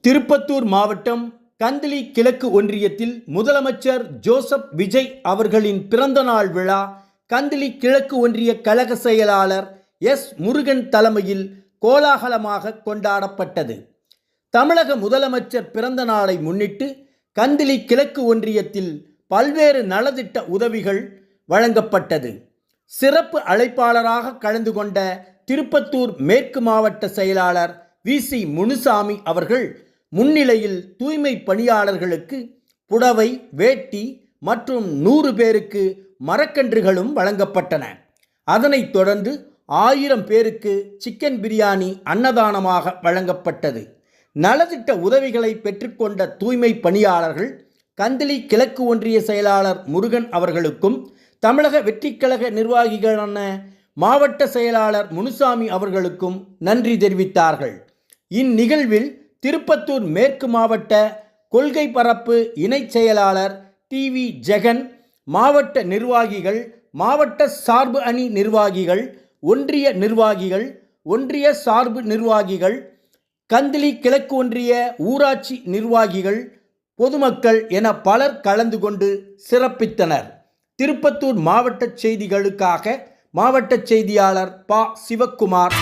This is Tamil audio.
திருப்பத்தூர் மாவட்டம் கந்திலி கிழக்கு ஒன்றியத்தில் முதலமைச்சர் ஜோசப் விஜய் அவர்களின் பிறந்தநாள் விழா கந்திலி கிழக்கு ஒன்றிய கழக செயலாளர் எஸ் முருகன் தலைமையில் கோலாகலமாக கொண்டாடப்பட்டது. தமிழக முதலமைச்சர் பிறந்த நாளை முன்னிட்டு கந்திலி கிழக்கு ஒன்றியத்தில் பல்வேறு நலத்திட்ட உதவிகள் வழங்கப்பட்டது. சிறப்பு அழைப்பாளராக கலந்து கொண்ட திருப்பத்தூர் மேற்கு மாவட்ட செயலாளர் வி.சி. முனுசாமி அவர்கள் முன்னிலையில் தூய்மை பணியாளர்களுக்கு புடவை, வேட்டி மற்றும் 100 பேருக்கு மரக்கன்றுகளும் வழங்கப்பட்டன. அதனைத் தொடர்ந்து 1000 பேருக்கு சிக்கன் பிரியாணி அன்னதானமாக வழங்கப்பட்டது. நலத்திட்ட உதவிகளை பெற்றுக்கொண்ட தூய்மை பணியாளர்கள் கந்திலி கிழக்கு ஒன்றிய செயலாளர் முருகன் அவர்களுக்கும் தமிழக வெற்றிக்கழக நிர்வாகிகளான மாவட்ட செயலாளர் முனுசாமி அவர்களுக்கும் நன்றி தெரிவித்தார்கள். இந்நிகழ்வில் திருப்பத்தூர் மேற்கு மாவட்ட கொள்கை பரப்பு இணைச் செயலாளர் டி.வி. ஜெகன், மாவட்ட நிர்வாகிகள், மாவட்ட சார்பு அணி நிர்வாகிகள், ஒன்றிய நிர்வாகிகள், ஒன்றிய சார்பு நிர்வாகிகள், கந்திலி கிழக்கு ஒன்றிய ஊராட்சி நிர்வாகிகள், பொதுமக்கள் என பலர் கலந்து கொண்டு சிறப்பித்தனர். திருப்பத்தூர் மாவட்ட செய்திகளுக்காக மாவட்ட செய்தியாளர் ப. சிவக்குமார்.